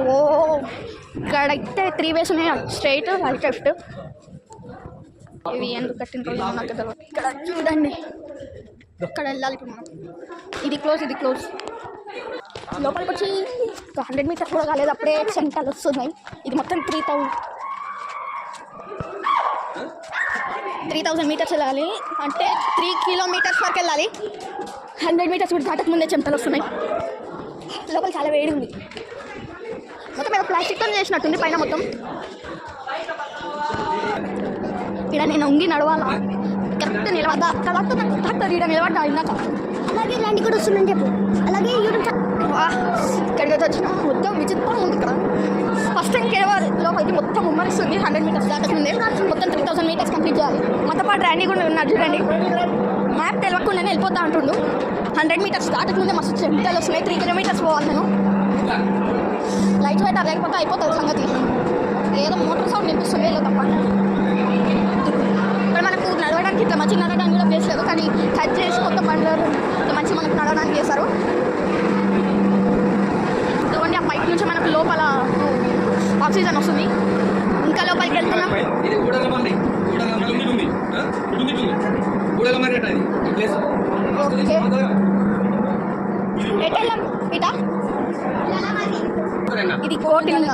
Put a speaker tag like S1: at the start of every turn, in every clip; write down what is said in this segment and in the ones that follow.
S1: ఓ ఇక్కడైతే 3 ways ఉన్నాయి, straight right left. ఇవి ఎందుకు కట్టిన రోజు నాకు తెలియదు. ఇక్కడ చూడండి, ఇక్కడ వెళ్ళాలి ఇప్పుడు మనం. ఇది క్లోజ్. లోపలికి వచ్చి 100 meters కూడా కాలేదు, అప్పుడే సెంటర్లు వస్తున్నాయి. ఇది మొత్తం 3000 meters వెళ్ళాలి, అంటే 3 kilometers వరకు వెళ్ళాలి. 100 meters కూడా దాటక ముందే చెమటలు వస్తున్నాయి. లోపల చాలా వేడి ఉంది. మొత్తం ఏదో ప్లాస్టిక్తో చేసినట్టుంది పైన మొత్తం. ఇక్కడ నేను ఉంగి నడవాలా, కరెక్ట్ నిలబడ్డా. తర్వాత నాకు కరెక్ట్ ఇక్కడ నిలబడ్డా ఇందాక. అలాగే ఇలాంటి కూడా వస్తుందని చెప్పు. అలాగే ఇక్కడికి వచ్చిన మొత్తం విచిత్రం ఉంది. ఇక్కడ ఫస్ట్ టైం కేవలం లోపలికి మొత్తం ఉమ్మరిస్తుంది. 100 meters దాటకుందే మొత్తం 3000 meters కంప్లీట్ చేయాలి. మాతో పాటు ర్యాండీ కూడా ఉన్నాడు చూడండి. మ్యాప్ తెలియకుండానే వెళ్ళిపోతా అంటుండు. 100 meters దాటకుందే మస్తు చెమటలు వస్తున్నాయి. 3 kilometers పోవాలి నేను. లైట్స్ బయట లేకపోతే అయిపోతుంది సంగతి. ఏదో మోటార్ సౌండ్ వినిపిస్తుంది ఏదో తప్ప. ఇక్కడ మనకు నడవడానికి ఇట్లా మంచి నడవడానికి కూడా ప్లేస్ లేదు, కానీ కట్ చేసి కొత్త బండ్లు మంచి మనకు నడవడానికి చేస్తారు. ఇదిగోండి, ఆ పైప్ నుంచి మనకు లోపల ఆక్సిజన్ వస్తుంది. ఇంకా లోపలికి వెళ్తున్నాం. ఇటా ఇది కోటిలింగాల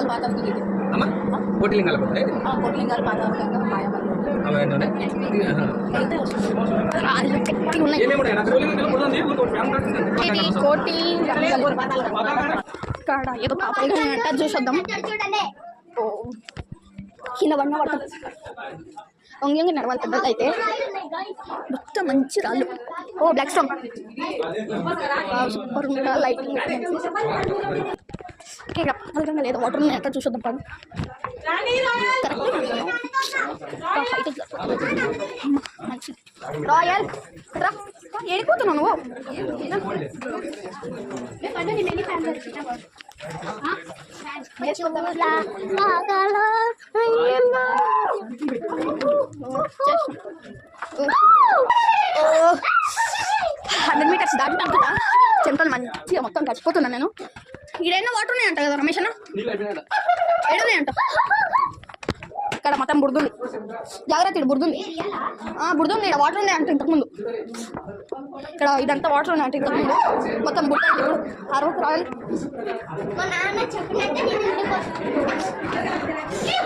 S1: ఇది కోటి ఇక్కడ ఏదో పాపలు అంట చూసొద్దాం. కింద వన్న పడుతుంది. వంగి నడవాలి పెద్దలు అయితే. మొత్తం మంచి రాళ్ళు. ఓ బ్లాక్ స్టోన్ సూపర్ ఉంది. లైటింగ్ పలకంగా లేదు, వాటర్ ఉన్నాయి అక్కడ చూసొద్దాం. పడు రాయల్ ఏడిపోతున్నావు నువ్వు. హండ్రెడ్ మీటర్స్ దాటినాక చెంతలు మంచిగా మొత్తం గడిచిపోతున్నాను నేను. ఈడైనా వాటర్ ఉన్నాయంట కదా రమేష్ అన్న, ఏడున్నాయంట ఇక్కడ మొత్తం బురదుంది. జాగ్రత్త, ఇక్కడ బురదుంది. బురదుంది, ఇక్కడ వాటర్ ఉన్నాయంట ఇంతకుముందు. ఇక్కడ ఇదంతా వాటర్ ఉన్నాయంట ఇంతకుముందు. మొత్తం బుట్ట అరవకు రాయాలి.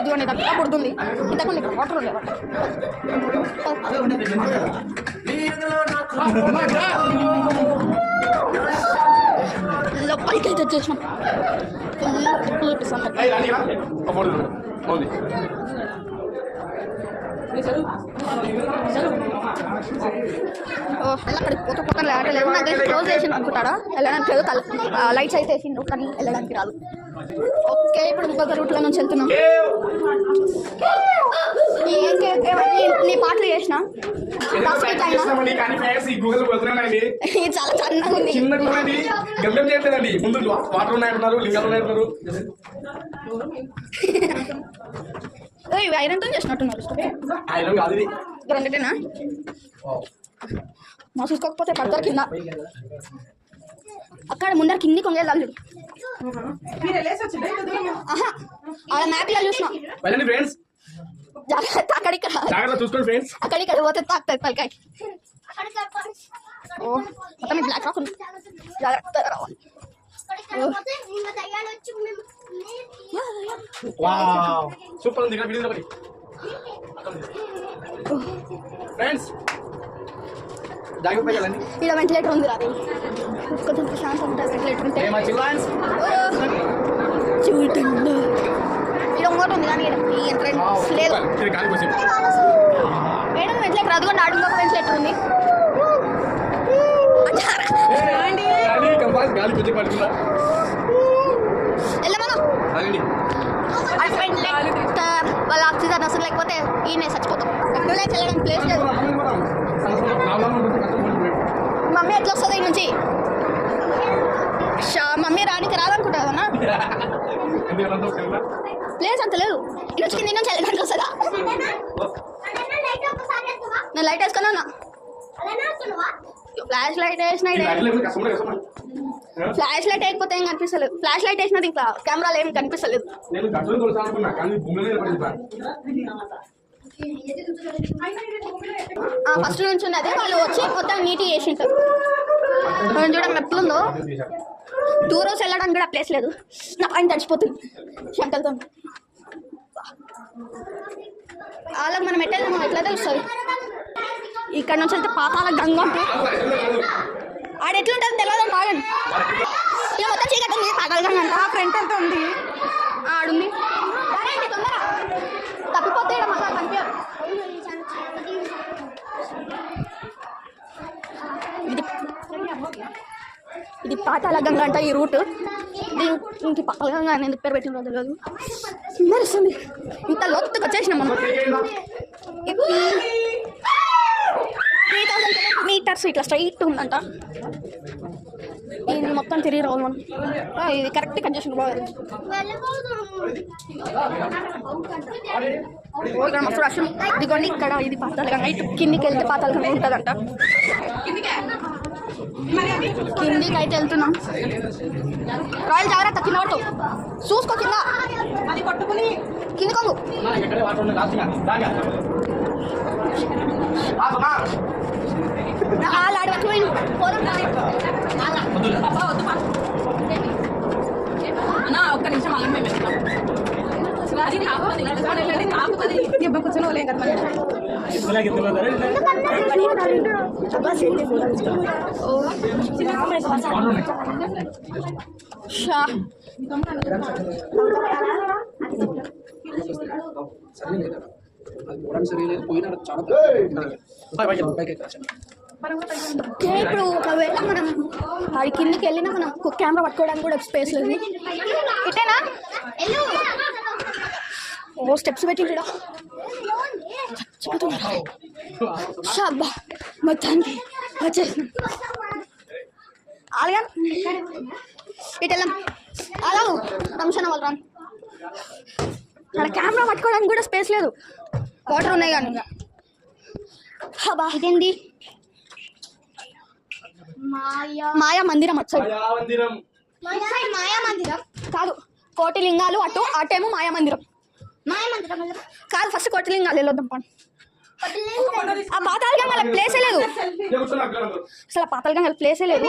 S1: ఇదిగోండి, ఇదంతా బురదుంది. ఇంతకుముందు ఇక్కడ వాటర్ ఉండేవాట. లోపలికి అయితే వచ్చేసినాం. అక్కడికి పోతే పక్కన లేవట్లేదు. నాకు క్లోజ్ చేసిండు అనుకుంటాడా, వెళ్ళడానికి లేదు. లైట్స్ అయితే వేసిండు కానీ వెళ్ళడానికి రాదు. ఓకే, ఇప్పుడు ఇంకొక రూట్లో నుంచి వెళ్తున్నాం. నీ పాటలు చేసిన చాలా సన్నగా ఉంది. ఐరన్తో చేసినట్టున్నారు. రెండిటేనా మా చూసుకోకపోతే పడతారు కింద. అక్కడ ముందర కింది కొంగేళ్ళు అలా మ్యాప్లో చూసిన. అక్కడిక్కడ పోతే తాకుతుంది పలికాయ. ఓ మొత్తం బ్లాక్ రాకుండా జాగ్రత్త రావాలి.
S2: సూపర్ ఉంది ఫ్రెండ్స్.
S1: ఇక్కడ వెంటిలేటర్ ఉంది రా, కొంచెం ప్రశాంతం ఉంటుంది వెంటిలేటర్ ఉంటే. చూడండి ఇక్కడ ఇంకోటి ఉంది కానీ లేదు. మేడం వెంటిలేటర్ అదిగోండి, ఆడు ఇంకొక వెంటిలేటర్ ఉంది. వాళ్ళ ఆక్సిజన్ అసలు లేకపోతే ఈయన చచ్చిపోతాం. ఎక్కడో వెళ్ళడానికి ప్లేస్ లేదు. మమ్మీ ఎట్లా వస్తుంది ఈ నుంచి? మమ్మీ రానికి రాదనుకుంటా కదన్నా, ప్లేస్ అంత లేదు. ఈ నుంచి కింద నుంచి వెళ్ళడానికి వస్తుందా? నేను లైట్ వేసుకున్నా. ఫ్లాష్ లైట్ వేసిన ఫ్లాష్ లైట్ వేయకపోతే ఏం కనిపిస్తలేదు. ఫ్లాష్ లైట్ వేసినది ఇంకా కెమెరాలో ఏం కనిపిస్తలేదు.
S2: నేను గట్టులో కొలుసానుకున్నా కానీ భూమిలో
S1: ఫస్ట్ నుంచి ఉన్నది వాళ్ళు వచ్చి మొత్తం నీట్గా చేసింటారు. మనం చూడండి ఎట్లుందో. దూరం వెళ్ళడానికి కూడా ప్లేస్ లేదు. నా పైన తడిచిపోతుంది చెంటలతో. వాళ్ళకి మనం ఎట్లా ఎట్లా తెలుస్తుంది. ఇక్కడ నుంచి వెళ్తే పాతాల గంగ ఉంటుంది. ఆడ ఎట్లుంటుంది తెలియదు. బాగండి ఇక మొత్తం చీకటి ఉంది. పాతాల గంగ అంట ఫ్రంట్ అంతా ఉంది. ఆడుంది తొందర తప్పిపోతే ఇక్కడ మాకు కనిపించారు. ఇది పాతాల గంగ అంట ఈ రూట్. ఇంక పాతాల గంగ అని ఎందుకు పేరు పెట్టిన తెలియదు. మెరుస్తుంది. ఇంత లోతుకు వచ్చేసినాం మనం. 3000 మీటర్స్ ఇట్లా స్ట్రైట్ ఉందంట. ఇది మొత్తం తిరిగి రావాలి మనం. ఇది కరెక్ట్ కట్ చేసిన బాగా. ఇక్కడ మస్తు రష్. ఇదిగోండి ఇక్కడ ఇది పాతాల గంగ. ఇటు కిందికి వెళ్తే పాతాల గంగ ఉంటుందంట. కిందికి అయితే వెళ్తున్నాం. రాయల్ జాగ్రత్త కింద పట్టు. చూసుకో కింద కింది కొంగు. ఆలాడి వచ్చిపోయింది.
S3: ఒక్క నిమిషం అల్లం మేము కూర్చొని వాళ్ళేం కదా.
S1: ఇప్పుడు ఒకవేళ మనం అది కిందికి వెళ్ళినా మనం కెమెరా పట్టుకోవడానికి కూడా స్పేస్ లేదు. ఇటేనా ఓ స్టెప్స్ పెట్టి మొత్తానికి వచ్చేసిన అలాగే ఇటు వెళ్ళాం. అలా ఫంక్షన్ వాళ్ళు రాను. అక్కడ కెమెరా పట్టుకోవడానికి కూడా స్పేస్ లేదు. వాటర్ ఉన్నాయి కానీ. హబా ఇదేంటి మాయా మందిరం వచ్చాయి. మాయా మందిరం కాదు, కోటిలింగాలు. అటేమో మాయా మందిరం. కాదు ఫస్ట్ కోటిలింగాలు వెళ్ళొద్దాం పని. ఆ పాతాల గంగ ప్లేసే లేదు. అసలు పాతాల గంగ ప్లేసే లేదు.